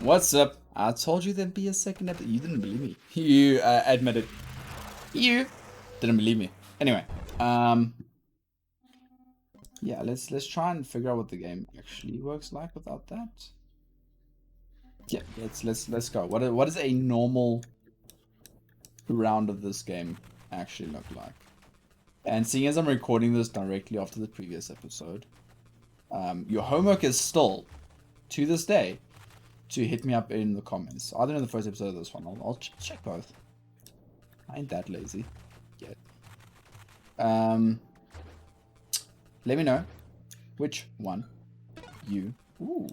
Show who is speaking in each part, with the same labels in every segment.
Speaker 1: What's up? I told you there'd be a second episode. You didn't believe me. You admitted. You didn't believe me. Anyway, yeah, let's try and figure out what the game actually works like without that. Yeah, let's go. What is a normal round of this game actually look like? And seeing as I'm recording this directly after the previous episode, your homework is still, to this day, to hit me up in the comments. Either in the first episode of this one. I'll check both. I ain't that lazy yet. Let me know which one you. Ooh.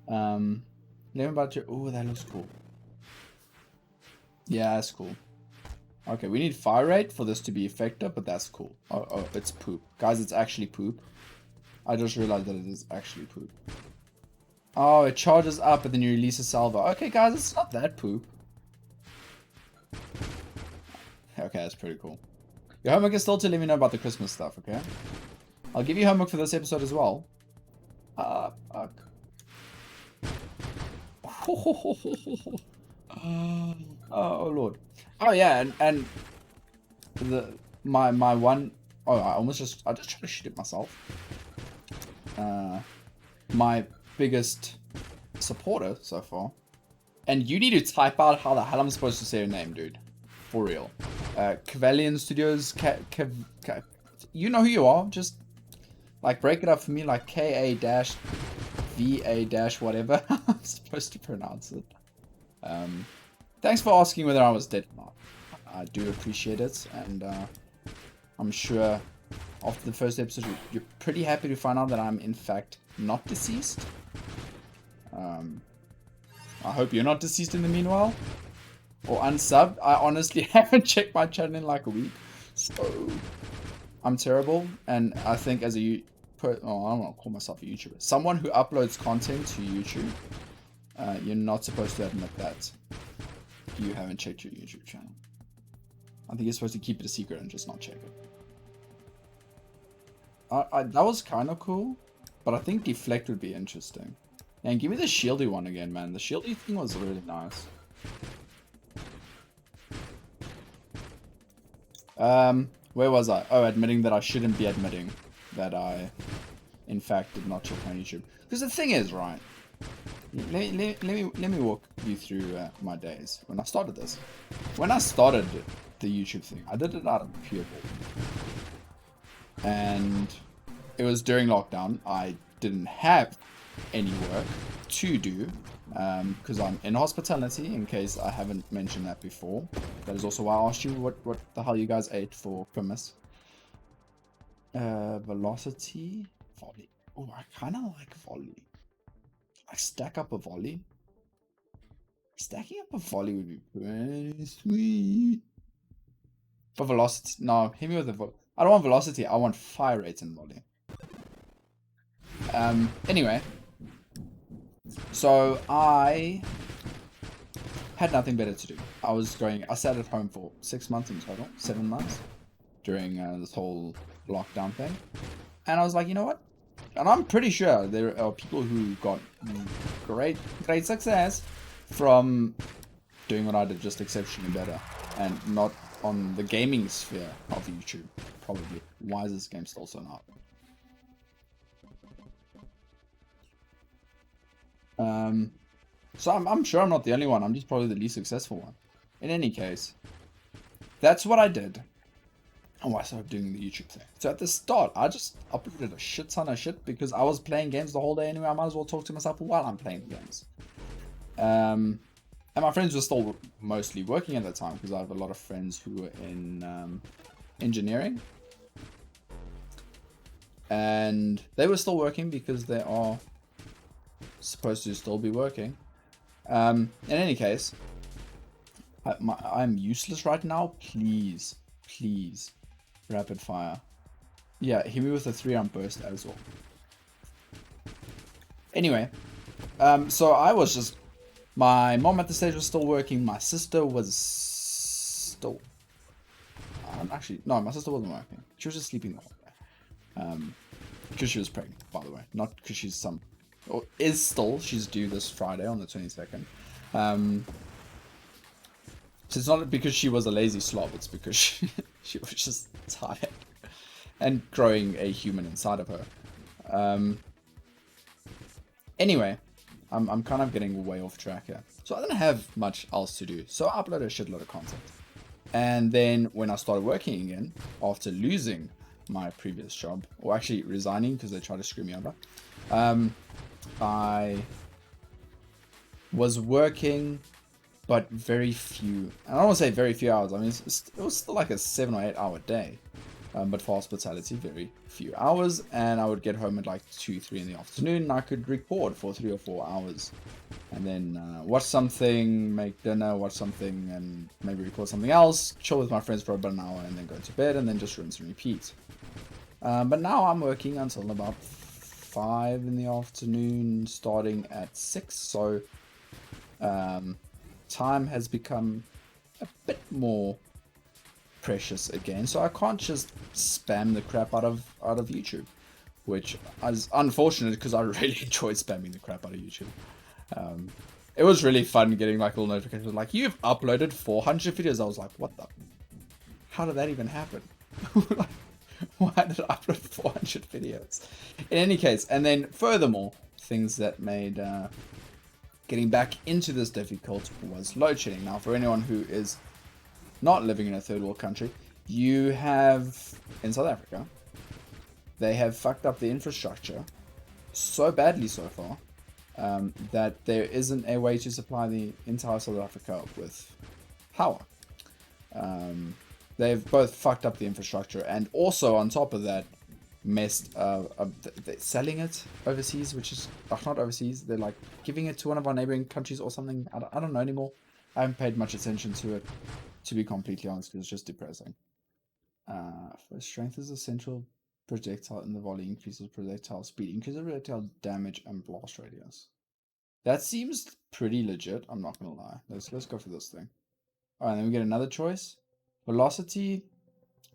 Speaker 1: Let me about your. Ooh, that looks cool. Yeah, that's cool. Okay, we need fire rate for this to be effective, but that's cool. Oh, it's poop. Guys, it's actually poop. I just realized that it is actually poop. Oh, it charges up and then you release a salvo. Okay, guys, it's not that poop. Okay, that's pretty cool. Your homework is still to let me know about the Christmas stuff, okay? I'll give you homework for this episode as well. Fuck. Oh, Lord. Oh, yeah, and my one... Oh, I just tried to shoot it myself. My biggest supporter so far. And you need to type out how the hell I'm supposed to say your name, dude. For real. Cavalian Studios, you know who you are. Just like break it up for me, like KA-VA- whatever I'm supposed to pronounce it. Thanks for asking whether I was dead or not. I do appreciate it, and I'm sure after the first episode you're pretty happy to find out that I'm in fact not deceased. I hope you're not deceased in the meanwhile. Or unsubbed. I honestly haven't checked my channel in like a week. So I'm terrible. And I think as a I don't want to call myself a YouTuber. Someone who uploads content to YouTube, you're not supposed to admit that you haven't checked your YouTube channel. I think you're supposed to keep it a secret and just not check it. That was kind of cool. But I think deflect would be interesting. And give me the shieldy one again, man. The shieldy thing was really nice. Where was I? Oh, admitting that I shouldn't be admitting that I, in fact, did not check my YouTube. Because the thing is, right? Let me walk you through my days when I started this. When I started the YouTube thing, I did it out of pure bull. And it was during lockdown. I didn't have any work to do because I'm in hospitality, in case I haven't mentioned that before. That is also why I asked you what the hell you guys ate for Christmas. Velocity, volley. Oh, I kind of like volley. I stack up a volley. Stacking up a volley would be pretty sweet. For velocity, no, hit me with the volley. I don't want velocity, I want fire rate in volley. Anyway. So I had nothing better to do. I sat at home for 6 months in total, 7 months during this whole lockdown thing. And I was like, you know what? And I'm pretty sure there are people who got great success from doing what I did, just exceptionally better. And not on the gaming sphere of YouTube, probably. Why is this game still so not? So I'm sure I'm not the only one. I'm just probably the least successful one. In any case, that's what I did. And why I started doing the YouTube thing. So at the start, I just uploaded a shit ton of shit because I was playing games the whole day anyway. I might as well talk to myself while I'm playing the games. And my friends were still mostly working at the time because I have a lot of friends who were in engineering. And they were still working because they are supposed to still be working. In any case, I'm useless right now. Please, rapid fire. Yeah, hit me with a 3-round burst as well. Anyway, so I was just, my mom at the stage was still working. My sister was still, actually, no, my sister wasn't working. She was just sleeping the whole day. Because she was pregnant, by the way, not because she's some or is still, she's due this Friday on the 22nd. So it's not because she was a lazy slob, it's because she was just tired and growing a human inside of her. Anyway, I'm kind of getting way off track here. So I didn't have much else to do, so I uploaded a shitload of content. And then when I started working again, after losing my previous job, or actually resigning because they tried to screw me over, I was working, but very few. And I don't want to say very few hours. I mean, it was still like a 7 or 8 hour day. But for hospitality, very few hours. And I would get home at like 2, 3 in the afternoon. And I could record for 3 or 4 hours. And then watch something, make dinner, watch something, and maybe record something else. Chill with my friends for about an hour, and then go to bed, and then just rinse and repeat. But now I'm working until about 5 in the afternoon, starting at 6. So time has become a bit more precious again, so I can't just spam the crap out of YouTube, which is unfortunate because I really enjoyed spamming the crap out of YouTube. It was really fun getting like little notifications like, you've uploaded 400 videos. I was like, what the, how did that even happen? Like, why did I upload 400 videos? In any case, and then furthermore, things that made getting back into this difficult was load shedding. Now, for anyone who is not living in a third world country, you have, in South Africa, they have fucked up the infrastructure so badly so far that there isn't a way to supply the entire South Africa with power. They've both fucked up the infrastructure and also on top of that messed selling it overseas, which is not overseas, they're like giving it to one of our neighboring countries or something. I don't know anymore. I haven't paid much attention to it, to be completely honest, because it's just depressing. For strength is essential projectile in the volley, increases projectile speed, increases projectile damage and blast radius. That seems pretty legit, I'm not gonna lie. Let's go for this thing. Alright, then we get another choice. Velocity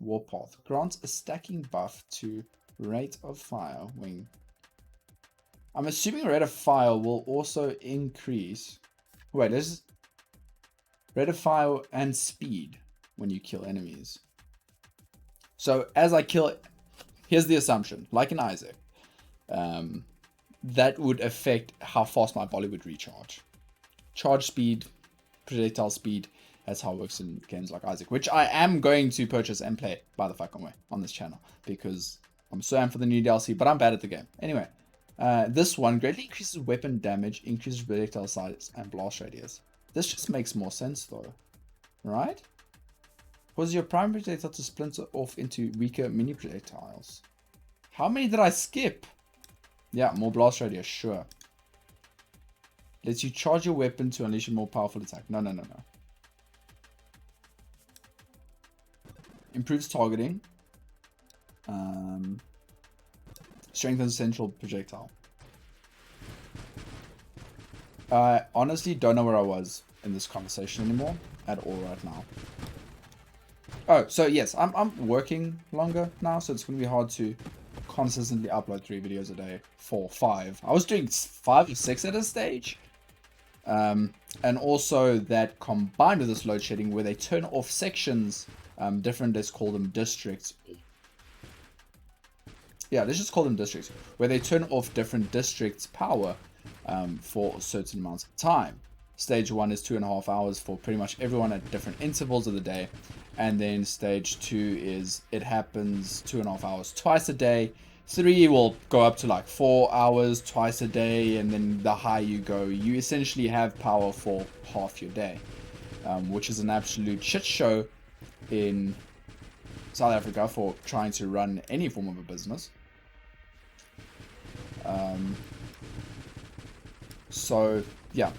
Speaker 1: Warpath grants a stacking buff to rate of fire wing. I'm assuming rate of fire will also increase. Wait, this rate of fire and speed when you kill enemies. So as I kill, here's the assumption, like in Isaac, that would affect how fast my volley would recharge. Charge speed, projectile speed, that's how it works in games like Isaac, which I am going to purchase and play, by the fucking way, on this channel, because I'm so amped for the new DLC, but I'm bad at the game. Anyway, this one greatly increases weapon damage, increases projectile size, and blast radius. This just makes more sense, though, right? Causes your primary projectile to splinter off into weaker mini projectiles. How many did I skip? Yeah, more blast radius, sure. Lets you charge your weapon to unleash a more powerful attack. No. Improves targeting. Strengthens central projectile. I honestly don't know where I was in this conversation anymore at all right now. Oh, so yes, I'm working longer now, so it's going to be hard to consistently upload 3 videos a day. 4, 5. I was doing 5 or 6 at a stage. And also that combined with this load shedding where they turn off sections, different, let's call them districts. Yeah, let's just call them districts, where they turn off different districts' power for certain amounts of time. Stage 1 is 2.5 hours for pretty much everyone at different intervals of the day. And then stage 2 is it happens 2.5 hours twice a day. 3 will go up to like 4 hours twice a day, and then the higher you go, you essentially have power for half your day, which is an absolute shit show in South Africa for trying to run any form of a business. So yeah,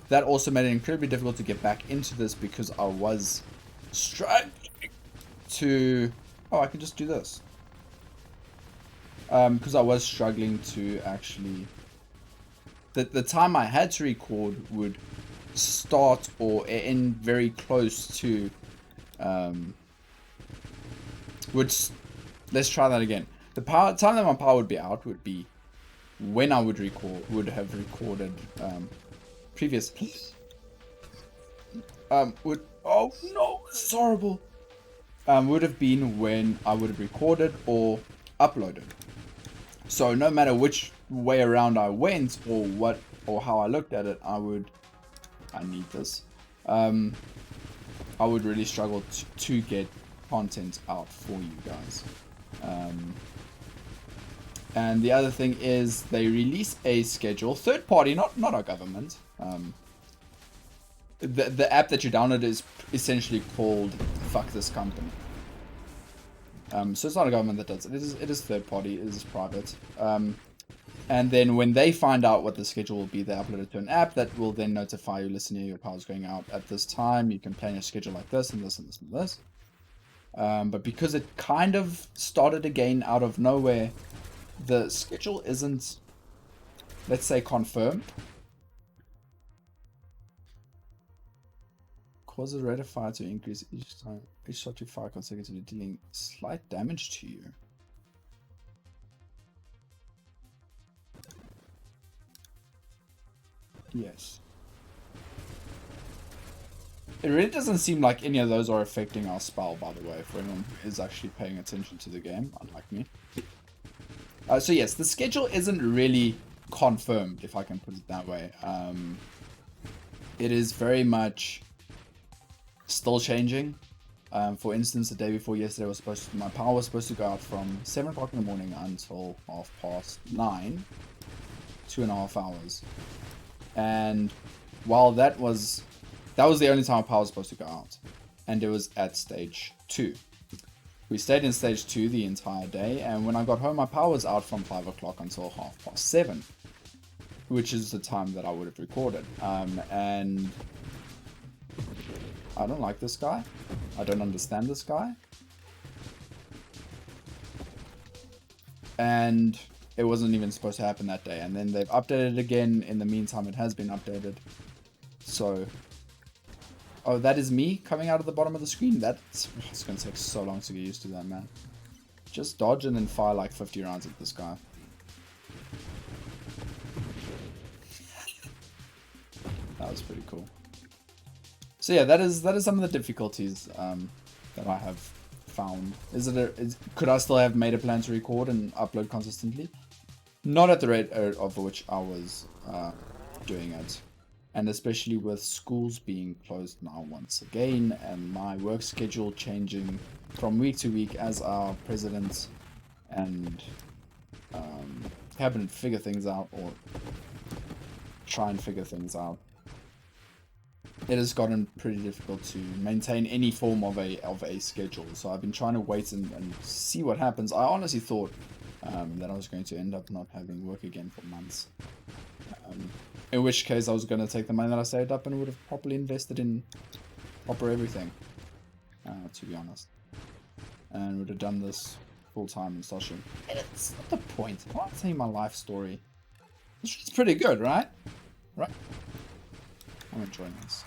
Speaker 1: that also made it incredibly difficult to get back into this because I was struggling to... Oh, I can just do this. Because I was struggling to actually... The time I had to record would start or end very close to... Let's try that again. The time that my power would be out would be when I would have recorded previously. Oh no, this is horrible. Would have been when I would have recorded or uploaded. So no matter which way around I went or how I looked at it, I need this. I would really struggle to get content out for you guys. And the other thing is they release a schedule, third party, not our government. The app that you download is essentially called Fuck This Company. So it's not a government that does it. It is third party. It is private. And then when they find out what the schedule will be, they upload it to an app that will then notify you, listen here, your power's going out at this time. You can plan your schedule like this and this and this and this. But because it kind of started again out of nowhere, the schedule isn't, let's say, confirmed. Cause the rate of fire to increase each time each shot you fire consecutively, dealing slight damage to you. Yes. It really doesn't seem like any of those are affecting our spell, by the way, for anyone who is actually paying attention to the game, unlike me. So yes, the schedule isn't really confirmed, if I can put it that way. It is very much still changing. For instance, the day before yesterday my power was supposed to go out from 7 o'clock in the morning until 9:30, 2.5 hours. And while that was the only time our power was supposed to go out, and it was at stage 2. We stayed in stage 2 the entire day, and when I got home, my power was out from 5 o'clock until 7:30, which is the time that I would have recorded. And I don't like this guy. I don't understand this guy. And it wasn't even supposed to happen that day. And then they've updated it again. In the meantime, it has been updated. So, oh, that is me coming out of the bottom of the screen. It's going to take so long to get used to that, man. Just dodge and then fire like 50 rounds at this guy. That was pretty cool. So yeah, that is some of the difficulties that I have found. Could I still have made a plan to record and upload consistently? Not at the rate of which I was doing it. And especially with schools being closed now once again, and my work schedule changing from week to week as our president and having to figure things out, or try and figure things out. It has gotten pretty difficult to maintain any form of a schedule. So I've been trying to wait and see what happens. I honestly thought that I was going to end up not having work again for months. In which case I was going to take the money that I saved up and would have properly invested in proper everything, to be honest. And would have done this full time in social. And it's not the point. I want to tell you my life story. It's pretty good, right? Right? I'm enjoying this.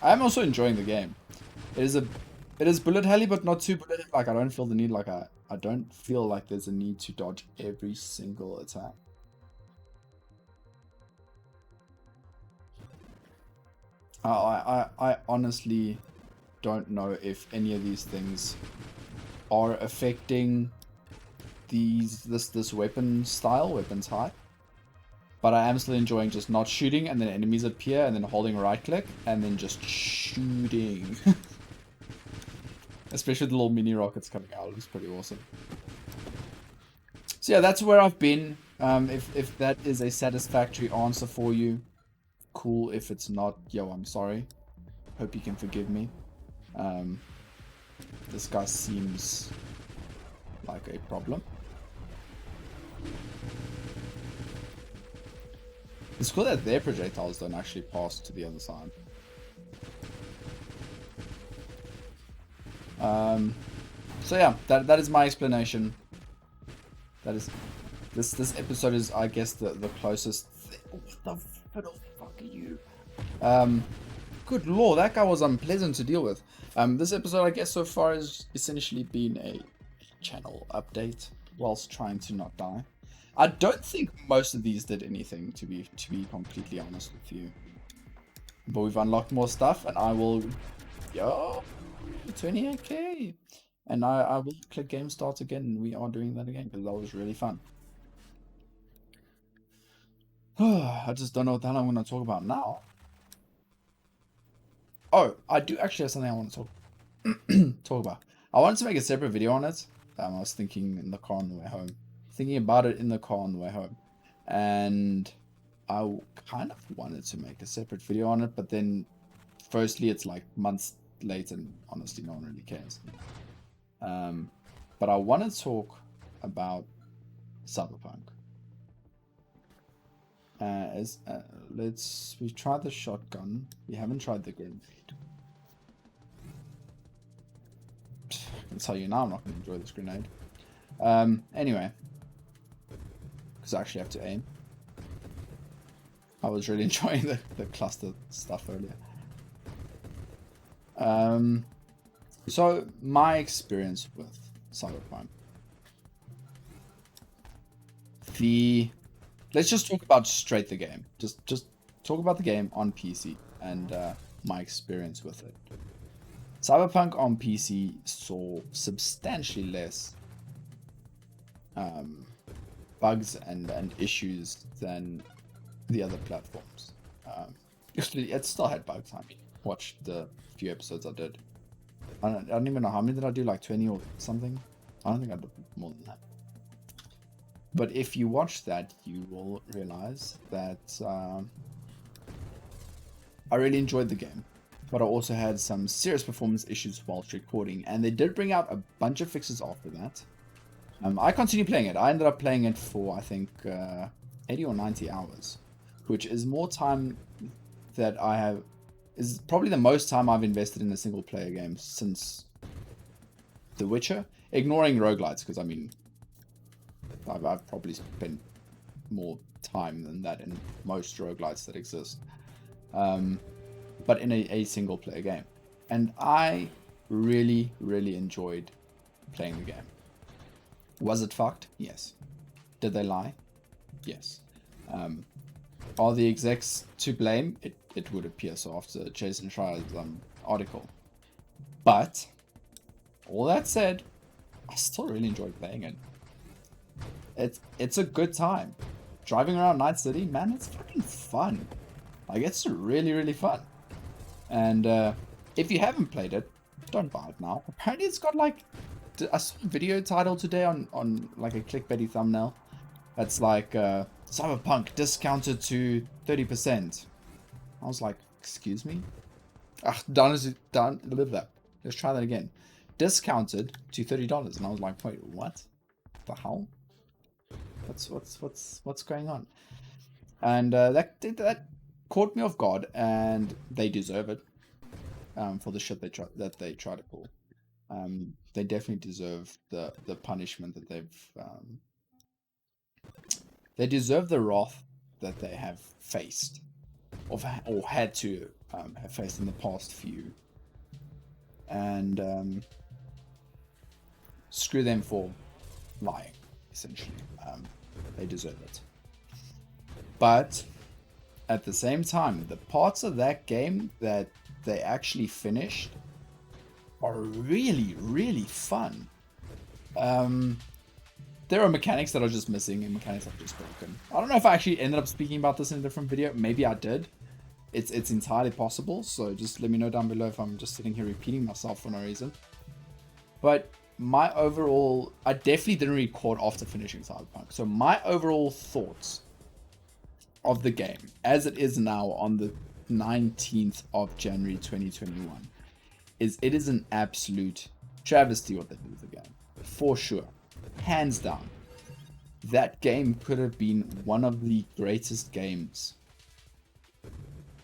Speaker 1: I am also enjoying the game. It is bullet helly, but not too bullet. Like I don't feel the need. Like I don't feel like there's a need to dodge every single attack. I honestly don't know if any of these things are affecting this weapon style, weapon type. But I am still enjoying just not shooting, and then enemies appear, and then holding right click, and then just shooting. Especially the little mini rockets coming out, it's pretty awesome. So yeah, that's where I've been. If that is a satisfactory answer for you, cool. If it's not, yo, I'm sorry. Hope you can forgive me. This guy seems like a problem. It's cool that their projectiles don't actually pass to the other side. So yeah, that is my explanation. That is this episode is, I guess, the closest. What the fuck are you? Good lord, that guy was unpleasant to deal with. This episode, I guess, so far has essentially been a channel update whilst trying to not die. I don't think most of these did anything, to be completely honest with you. But we've unlocked more stuff, and I will... Yo! 28k! And I will click game start again, and we are doing that again, because that was really fun. I just don't know what the hell I'm going to talk about now. Oh, I do actually have something I want to talk about. I wanted to make a separate video on it. I was thinking in the car on the way home. Thinking about it in the car on the way home. And I kind of wanted to make a separate video on it, but then firstly it's like months late and honestly no one really cares. But I want to talk about Cyberpunk. We've tried the shotgun. We haven't tried the grenade. I can tell you now I'm not going to enjoy this grenade. Anyway. Because I actually have to aim. I was really enjoying the cluster stuff earlier. So, my experience with Cyberpunk. Let's just talk about straight the game. Just talk about the game on PC and my experience with it. Cyberpunk on PC saw substantially less bugs and issues than the other platforms. It still had bugs. I mean, watch the few episodes I did. I don't even know how many did I do, like 20 or something. I don't think I did more than that. But if you watch that, you will realize that I really enjoyed the game. But I also had some serious performance issues whilst recording. And they did bring out a bunch of fixes after that. I continued playing it. I ended up playing it for, I think, 80 or 90 hours. Which is more time that I have... is probably the most time I've invested in a single player game since The Witcher. Ignoring roguelites, because I mean... I've probably spent more time than that in most roguelites that exist. But in a single player game. And I really, really enjoyed playing the game. Was it fucked? Yes. Did they lie? Yes. Are the execs to blame? It would appear so after Jason Schreier's article. But, all that said, I still really enjoyed playing it. It's a good time. Driving around Night City, man, it's fucking fun. Like, it's really, really fun. And if you haven't played it, don't buy it now. Apparently it's got like... I saw a video title today on like a clickbaity thumbnail. That's like, Cyberpunk discounted to 30%. I was like, excuse me? Live that. Let's try that again. Discounted to $30. And I was like, wait, what? The hell? What's going on? And that caught me off guard, and they deserve it for the shit that they try to pull. They definitely deserve the punishment that they've. They deserve the wrath that they have faced, or had to have faced in the past few. And screw them for lying, essentially. They deserve it. But at the same time, the parts of that game that they actually finished are really, really fun. There are mechanics that are just missing and mechanics that are just broken. I don't know if I actually ended up speaking about this in a different video. Maybe I did. It's entirely possible, so just let me know down below if I'm just sitting here repeating myself for no reason. But my overall... I definitely didn't record after finishing Cyberpunk. So my overall thoughts of the game, as it is now on the 19th of January 2021, is it is an absolute travesty what they did with the game. For sure. Hands down. That game could have been one of the greatest games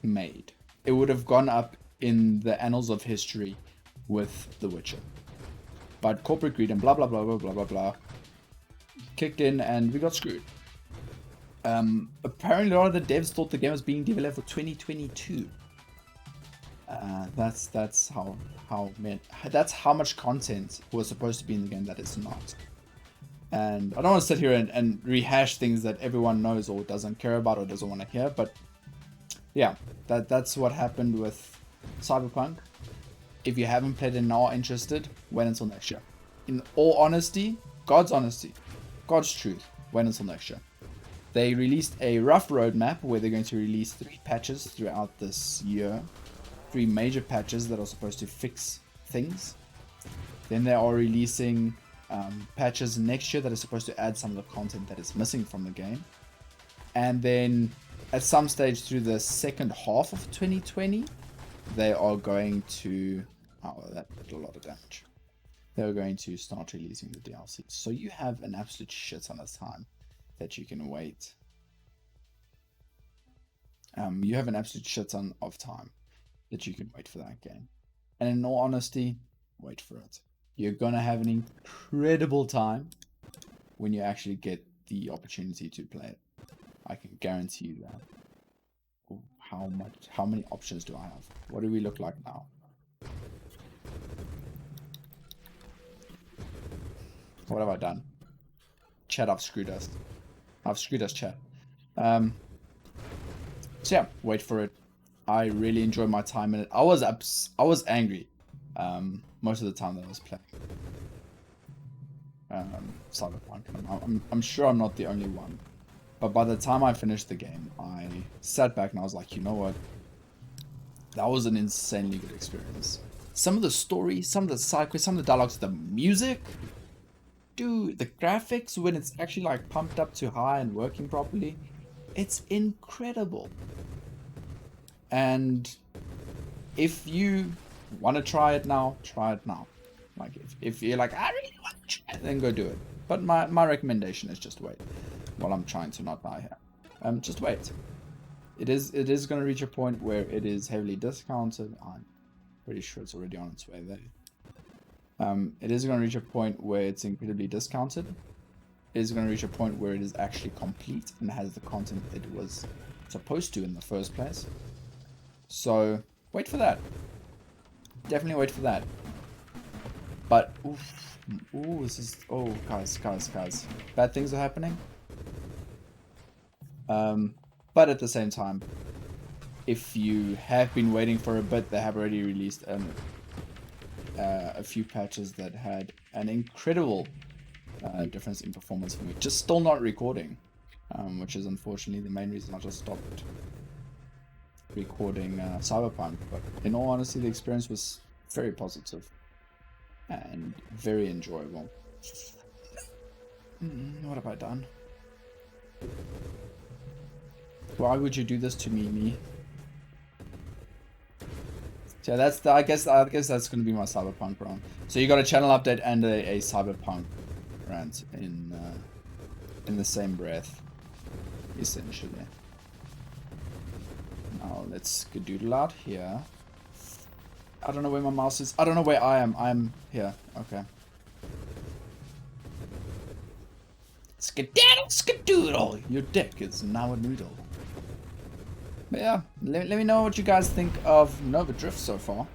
Speaker 1: made. It would have gone up in the annals of history with The Witcher. But corporate greed and blah blah blah blah blah blah blah kicked in and we got screwed. Apparently a lot of the devs thought the game was being developed for 2022. That's how much content was supposed to be in the game that it's not. And I don't want to sit here and rehash things that everyone knows or doesn't care about or doesn't want to hear, but yeah, that's what happened with Cyberpunk. If you haven't played and are interested, wait until next year. In all honesty, God's truth, wait until next year. They released a rough roadmap where they're going to release 3 patches throughout this year. 3 major patches that are supposed to fix things. Then they are releasing patches next year that are supposed to add some of the content that is missing from the game. And then at some stage through the second half of 2020, they are going to... Oh, that did a lot of damage. They're going to start releasing the DLC. So you have an absolute shit ton of time that you can wait. You have an absolute shit ton of time that you can wait for that game. And in all honesty, wait for it. You're going to have an incredible time when you actually get the opportunity to play it. I can guarantee you that. Ooh, how many options do I have? What do we look like now? What have I done? Chat, I've screwed us. I've screwed us, chat. So yeah, wait for it. I really enjoyed my time in it. I was angry most of the time that I was playing Cyberpunk. I'm sure I'm not the only one. But by the time I finished the game, I sat back and I was like, you know what? That was an insanely good experience. Some of the story, some of the side quests, some of the dialogues, the music. Dude, the graphics, when it's actually like pumped up to high and working properly, it's incredible. And if you want to try it now, try it now. Like if you're like, I really want to try it, then go do it. But my recommendation is just wait. While I'm trying to not die here. Just wait. It is going to reach a point where it is heavily discounted. I'm pretty sure it's already on its way there. It is going to reach a point where it's incredibly discounted. It is going to reach a point where it is actually complete and has the content it was supposed to in the first place. So, wait for that. Definitely wait for that. But, this is... Oh, guys. Bad things are happening. But at the same time, if you have been waiting for a bit, they have already released a few patches that had an incredible difference in performance for me. Just still not recording, which is unfortunately the main reason I just stopped recording Cyberpunk. But in all honesty, the experience was very positive and very enjoyable. What have I done? Why would you do this to me? So that's I guess that's gonna be my Cyberpunk rant. So you got a channel update and a Cyberpunk rant in the same breath, essentially. Now let's skedoodle out here. I don't know where my mouse is. I don't know where I am. I'm here. Okay. Skedaddle, skedoodle. Your dick is now a noodle. But yeah, let me know what you guys think of Nova Drift so far.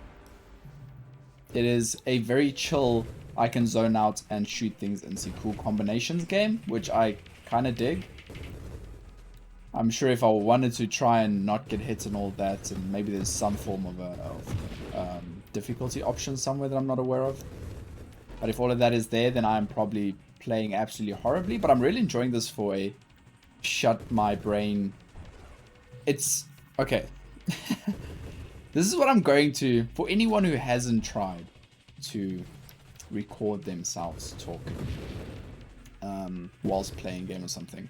Speaker 1: It is a very chill, I can zone out and shoot things and see cool combinations game, which I kind of dig. I'm sure if I wanted to try and not get hit and all that, and maybe there's some form of difficulty option somewhere that I'm not aware of. But if all of that is there, then I'm probably playing absolutely horribly. But I'm really enjoying this for a shut my brain. It's okay. This is what I'm going to, for anyone who hasn't tried to record themselves talking whilst playing a game or something.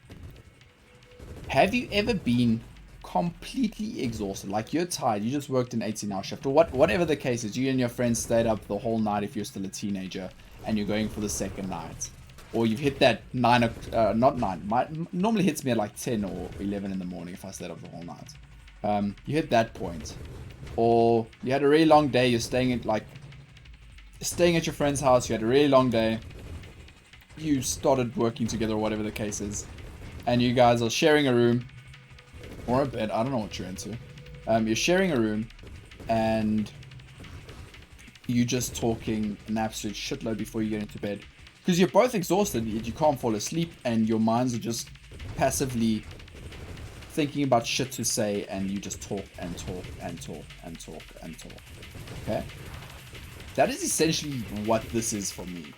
Speaker 1: Have you ever been completely exhausted? Like you're tired, you just worked an 18-hour shift, or whatever the case is. You and your friends stayed up the whole night if you're still a teenager, and you're going for the second night. Or you've hit that not 9, normally hits me at like 10 or 11 in the morning if I stayed up the whole night. You hit that point. Or you had a really long day, you're staying at your friend's house, you had a really long day. You started working together or whatever the case is. And you guys are sharing a room. Or a bed, I don't know what you're into. You're sharing a room and you just talking an absolute shitload before you get into bed. Because you're both exhausted, yet you can't fall asleep, and your minds are just passively thinking about shit to say, and you just talk and talk and talk and talk and talk. Okay? That is essentially what this is for me.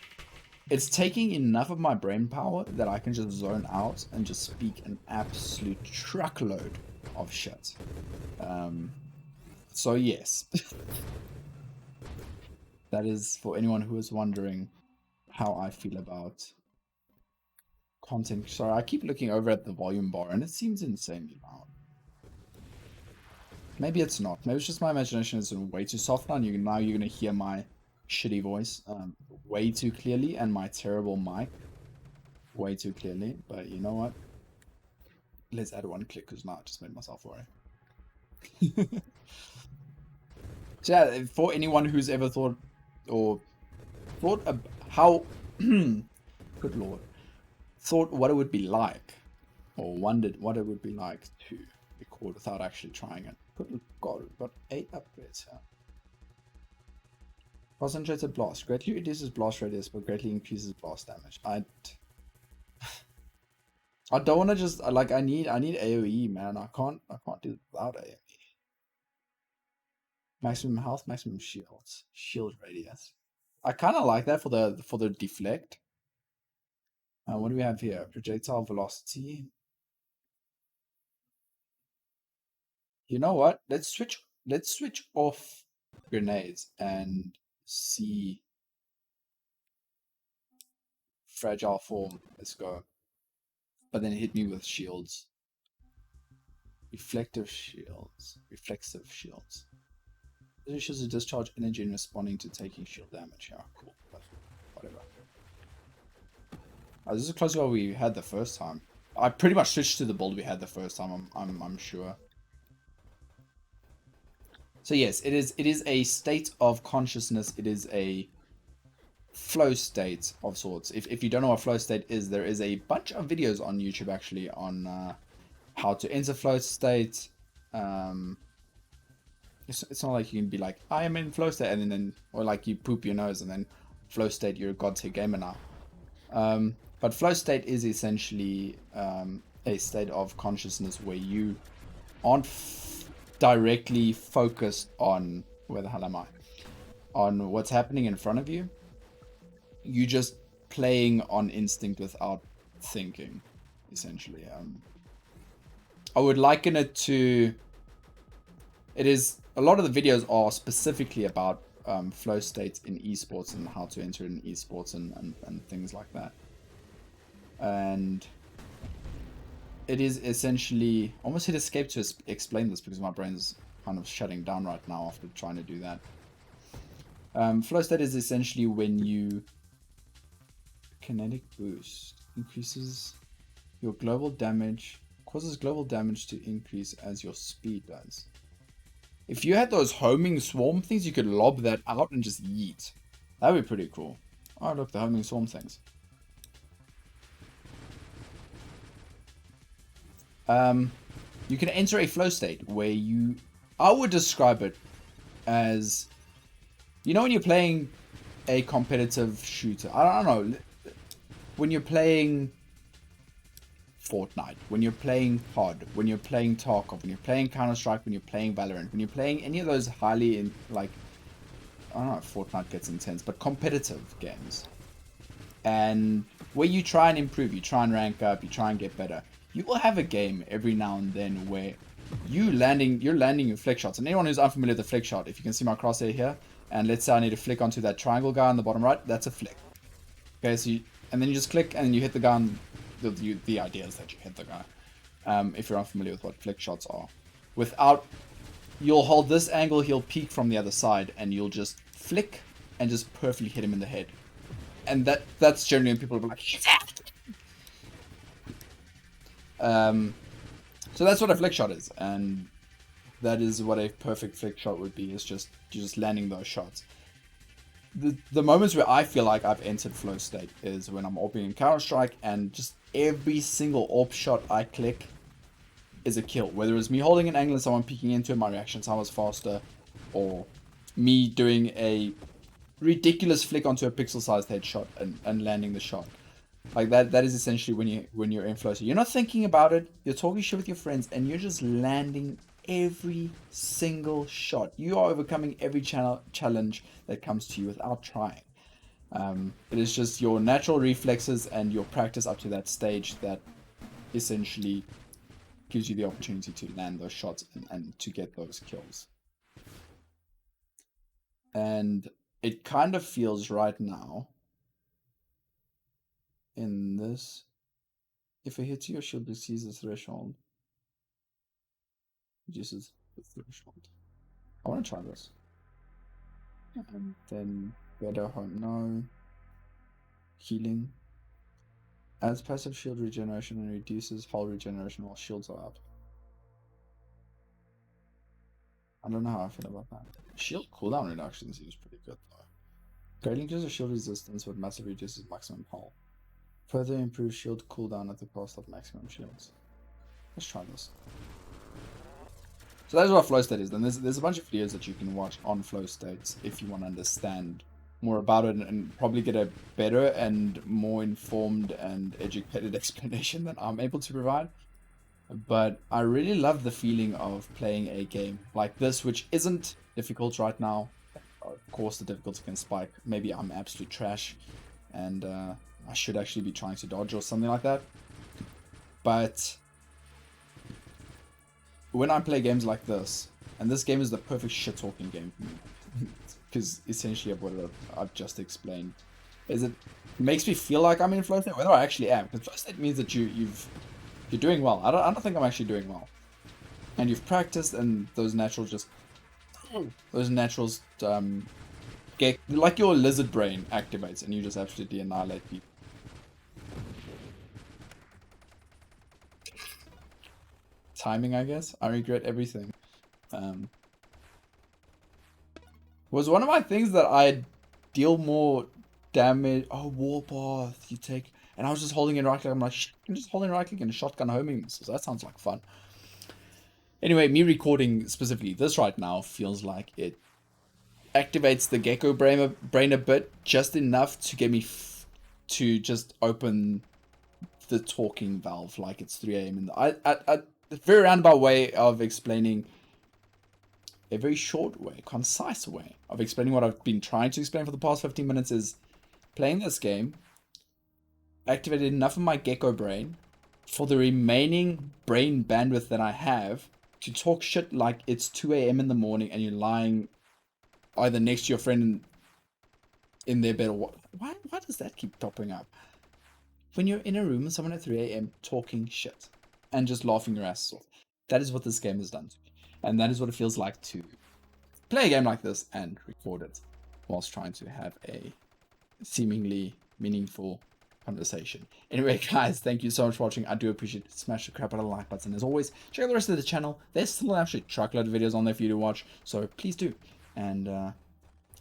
Speaker 1: It's taking enough of my brain power that I can just zone out and just speak an absolute truckload of shit. So yes. That is for anyone who is wondering how I feel about content. Sorry, I keep looking over at the volume bar and it seems insanely loud. Maybe it's not. Maybe it's just my imagination is way too soft now. Now you're going to hear my shitty voice way too clearly and my terrible mic way too clearly. But you know what? Let's add one click because now I just made myself worry. So yeah, for anyone who's ever thought how good lord, thought what it would be like, or wondered what it would be like to record without actually trying it. Good god, we've got 8 upgrades here. Concentrated blast greatly reduces blast radius but greatly increases blast damage. I don't want to just like I need AoE, man. I can't do it without AoE. Maximum health, maximum shields, shield radius. I kind of like that for the deflect. What do we have here? Projectile velocity. You know what? Let's switch off grenades and see fragile form. Let's go. But then hit me with shields. Reflective shields. Reflexive shields. This shows a discharge energy in responding to taking shield damage. Yeah, cool. But whatever. This is close to what we had the first time. I pretty much switched to the build we had the first time. I'm sure. So yes, it is a state of consciousness. It is a flow state of sorts. If you don't know what flow state is, there is a bunch of videos on YouTube actually on how to enter flow state. It's not like you can be like, I am in flow state, and then or like you poop your nose and then flow state, you're a god tier gamer now. But flow state is essentially a state of consciousness where you aren't directly focused on where the hell am I? On what's happening in front of you. You just playing on instinct without thinking, essentially. I would liken it to. It is a lot of the videos are specifically about flow states in esports and how to enter in esports and things like that. And it is essentially almost hit escape to explain this because my brain's kind of shutting down right now after trying to do that. Flow state is essentially when you kinetic boost increases your global damage, causes global damage to increase as your speed does. If you had those homing swarm things, you could lob that out and just yeet. That would be pretty cool. Oh look, the homing swarm things. You can enter a flow state where I would describe it as, you know when you're playing a competitive shooter, I don't know, when you're playing Fortnite, when you're playing COD, when you're playing Tarkov, when you're playing Counter-Strike, when you're playing Valorant, when you're playing any of those highly, like, I don't know if Fortnite gets intense, but competitive games. And where you try and improve, you try and rank up, you try and get better. You will have a game every now and then where you're landing your flick shots. And anyone who's unfamiliar with the flick shot, if you can see my crosshair here, and let's say I need to flick onto that triangle guy on the bottom right, that's a flick. Okay, so and then you just click and you hit the guy on, the idea is that you hit the guy. If you're unfamiliar with what flick shots are. You'll hold this angle, he'll peek from the other side, and you'll just flick and just perfectly hit him in the head. And that's generally when people are like, hit it! So that's what a flick shot is, and that is what a perfect flick shot would be, is just landing those shots. The moments where I feel like I've entered flow state is when I'm AWPing in Counter-Strike and just every single AWP shot I click is a kill. Whether it's me holding an angle and someone peeking into it, my reaction time was faster, or me doing a ridiculous flick onto a pixel-sized headshot and landing the shot. Like that is essentially when you're in flow. So you're not thinking about it, you're talking shit with your friends, and you're just landing every single shot. You are overcoming every challenge that comes to you without trying. It is just your natural reflexes and your practice up to that stage that essentially gives you the opportunity to land those shots and to get those kills. And it kind of feels right now in this, if it hits you, your shield exceeds the threshold, reduces the threshold. I want to try this. And then better home, no. Healing. Adds passive shield regeneration and reduces hull regeneration while shields are up. I don't know how I feel about that. Shield cooldown reduction seems pretty good though. Greatly increases shield resistance but massively reduces maximum hull. Further improves shield cooldown at the cost of maximum shields. Let's try this. So that's what flow state is. Then there's a bunch of videos that you can watch on flow states if you want to understand more about it and probably get a better and more informed and educated explanation than I'm able to provide. But I really love the feeling of playing a game like this, which isn't difficult right now. Of course, the difficulty can spike. Maybe I'm absolute trash and I should actually be trying to dodge or something like that. But when I play games like this, and this game is the perfect shit-talking game for me, because essentially of what I've just explained, is it makes me feel like I'm in flow state, whether I actually am. Because flow state means that you're doing well. I don't think I'm actually doing well. And you've practiced, and those naturals get like your lizard brain activates, and you just absolutely annihilate people. Timing, I guess. I regret everything. Was one of my things that I deal more damage. Oh, warpath. You take, and I was just holding in right click. I'm like, shit, I'm just holding right click and shotgun homing missiles. That sounds like fun. Anyway, me recording specifically this right now feels like it activates the gecko brain a bit, just enough to get me to just open the talking valve like it's 3 a.m. in the a very roundabout way of explaining, a very short way, concise way of explaining what I've been trying to explain for the past 15 minutes is playing this game activated enough of my gecko brain for the remaining brain bandwidth that I have to talk shit like it's 2 a.m. in the morning and you're lying either next to your friend in their bed or what. Why does that keep popping up? When you're in a room with someone at 3 a.m. talking shit and just laughing your ass off. That is what this game has done to me. And that is what it feels like to play a game like this and record it whilst trying to have a seemingly meaningful conversation. Anyway, guys, thank you so much for watching. I do appreciate it. Smash the crap out of the like button. As always, check out the rest of the channel. There's still actually a truckload of videos on there for you to watch. So please do. And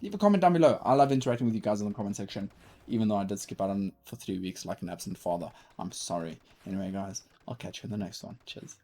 Speaker 1: leave a comment down below. I love interacting with you guys in the comment section. Even though I did skip out on for 3 weeks like an absent father. I'm sorry. Anyway, guys, I'll catch you in the next one. Cheers.